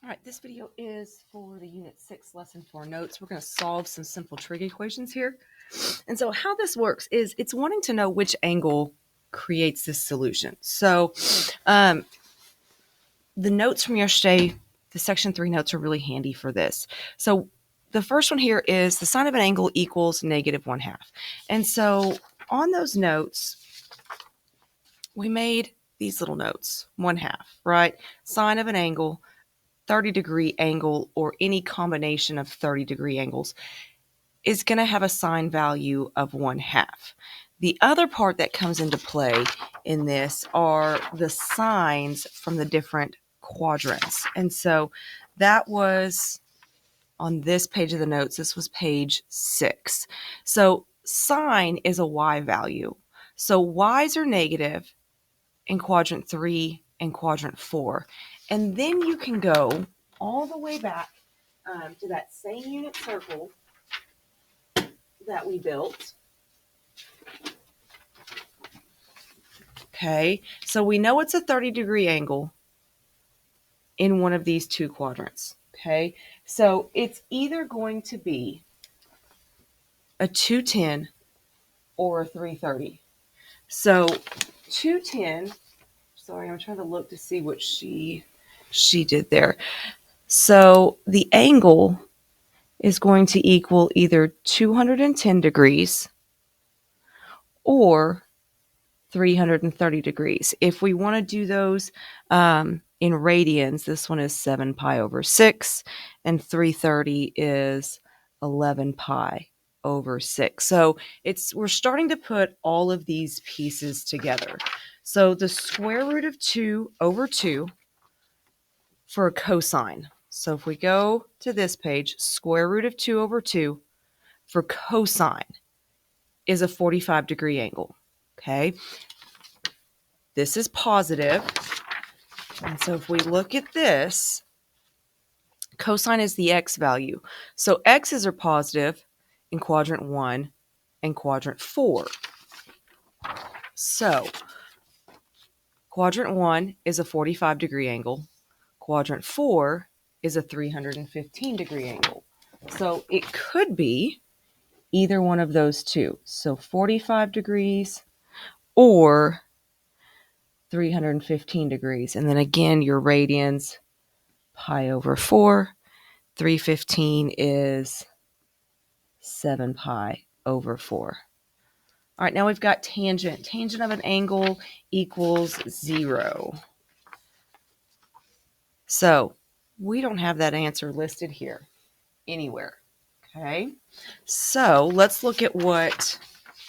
All right, this video is for the Unit 6 Lesson 4 notes. We're going to solve some simple trig equations here. And so how this works is it's wanting to know which angle creates this solution. So the notes from yesterday, the section 3 notes are really handy for this. So the first one here is the sine of an angle equals -1/2. And so on those notes, we made these little notes, 1/2, right? Sine of an angle, 30-degree angle, or any combination of 30-degree angles is going to have a sine value of 1/2. The other part that comes into play in this are the sines from the different quadrants. And so that was on this page of the notes. This was page 6. So sine is a y value. So y's are negative in quadrant 3 and quadrant 4. And then you can go all the way back to that same unit circle that we built. Okay, so we know it's a 30-degree angle in one of these two quadrants. Okay, so it's either going to be a 210 or a 330. So 210, sorry, I'm trying to look to see what she did there. So the angle is going to equal either 210 degrees or 330 degrees. If we want to do those in radians, this one is 7 pi over 6, and 330 is 11 pi over 6. So we're starting to put all of these pieces together. So the square root of 2 over 2 for a cosine. So if we go to this page, square root of 2 over 2 for cosine is a 45-degree angle. Okay. This is positive. And so if we look at this, cosine is the x value. So x's are positive in quadrant 1 and quadrant 4. So quadrant 1 is a 45-degree angle. Quadrant 4 is a 315-degree angle. So it could be either one of those two. So 45 degrees or 315 degrees. And then again, your radians, pi over 4. 315 is 7 pi over 4. All right, now we've got tangent. Tangent of an angle equals 0. So we don't have that answer listed here anywhere. Okay, so let's look at what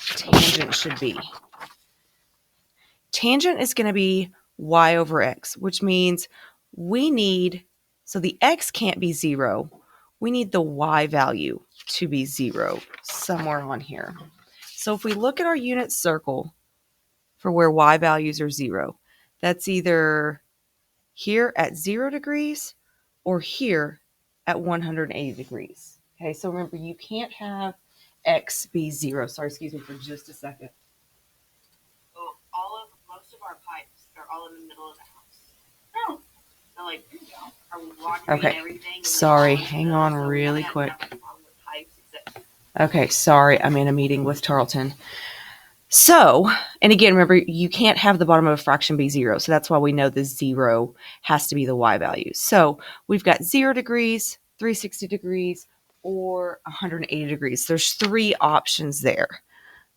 tangent should be. Tangent is going to be y over x, which means we need, so the x can't be 0. We need the y value to be 0 somewhere on here. So if we look at our unit circle for where y values are 0, that's either here at 0 degrees or here at 180 degrees. Okay, so remember, you can't have x be 0. Sorry, excuse me for just a second. Most of our pipes are all in the middle of the house. Oh. So like, are we watering everything? Sorry, hang on really quick. Okay, sorry, I'm in a meeting with Tarleton. So, and again, remember, you can't have the bottom of a fraction be 0. So that's why we know the 0 has to be the y value. So we've got 0 degrees, 360 degrees, or 180 degrees. There's 3 options there.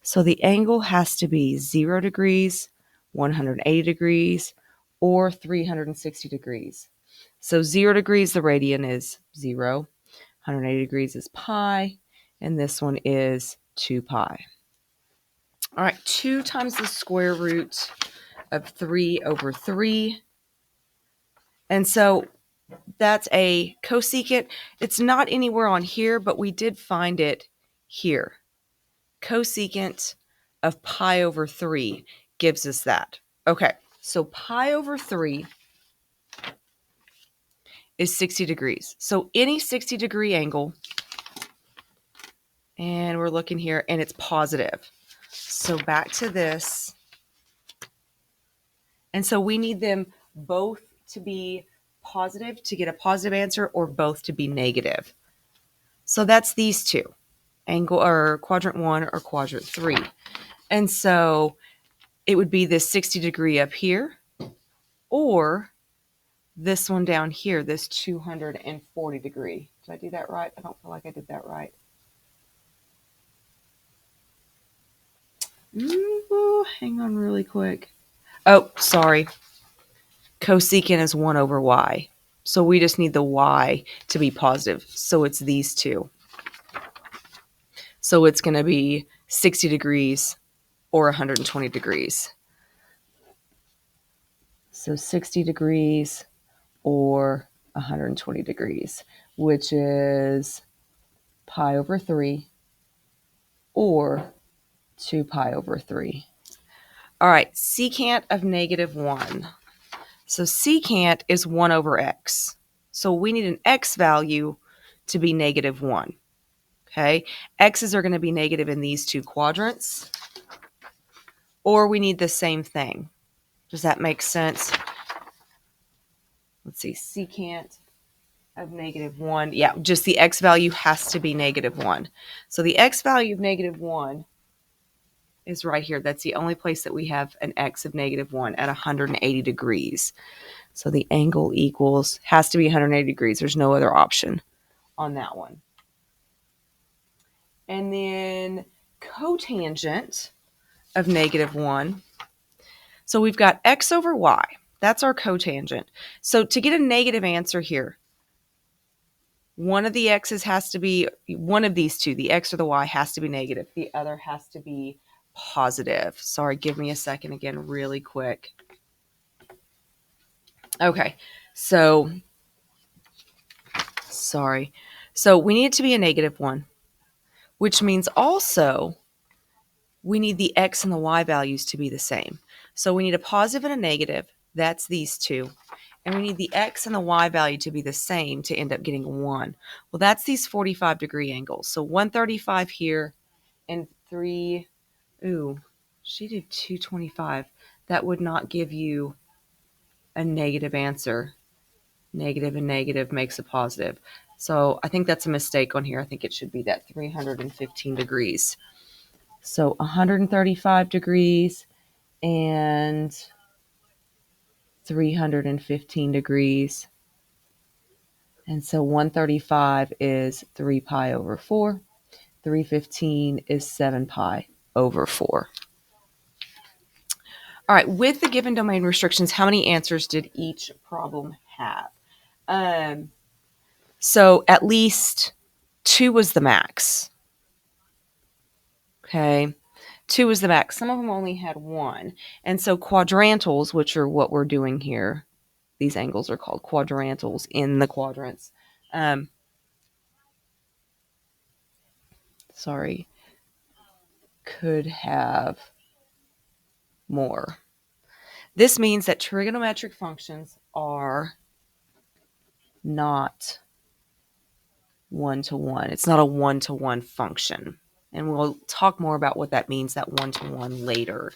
So the angle has to be 0 degrees, 180 degrees, or 360 degrees. So 0 degrees, the radian is 0. 180 degrees is pi. And this one is 2 pi. All right, 2 times the square root of 3 over 3. And so that's a cosecant. It's not anywhere on here, but we did find it here. Cosecant of pi over 3 gives us that. Okay, so pi over 3 is 60 degrees. So any 60-degree angle, and we're looking here, and it's positive. So back to this. And so we need them both to be positive to get a positive answer or both to be negative. So that's these two, angle or quadrant 1 or quadrant 3. And so it would be this 60 degree up here or this one down here, this 240 degree. Did I do that right? I don't feel like I did that right. Hang on really quick. Oh, sorry. Cosecant is 1 over y. So we just need the y to be positive. So it's these two. So it's going to be 60 degrees or 120 degrees. So 60 degrees or 120 degrees, which is pi over 3 or 2 pi over 3. All right, secant of negative 1. So secant is 1 over x. So we need an x value to be negative 1. Okay, x's are going to be negative in these two quadrants. Or we need the same thing. Does that make sense? Let's see, secant of negative 1. Yeah, just the x value has to be negative 1. So the x value of negative 1 is right here. That's the only place that we have an x of negative 1 at 180 degrees. So the angle equals, has to be 180 degrees. There's no other option on that one. And then cotangent of negative 1. So we've got x over y. That's our cotangent. So to get a negative answer here, one of the x's has to be, one of these two, the x or the y, has to be negative. The other has to be positive. Sorry, give me a second again really quick. Okay, so, sorry. So we need it to be a negative 1, which means also we need the x and the y values to be the same. So we need a positive and a negative. That's these two. And we need the x and the y value to be the same to end up getting 1. Well, that's these 45 degree angles. So 135 here and 3, she did 225. That would not give you a negative answer. Negative and negative makes a positive. So I think that's a mistake on here. I think it should be that 315 degrees. So 135 degrees and 315 degrees. And so 135 is 3 pi over 4. 315 is 7 pi over 4. All right, with the given domain restrictions, how many answers did each problem have? So at least 2 was the max. Okay, 2 was the max. Some of them only had 1. And so quadrantals, which are what we're doing here, these angles are called quadrantals in the quadrants. Could have more. This means that trigonometric functions are not one-to-one. It's not a one-to-one function. And we'll talk more about what that means, that one-to-one, later.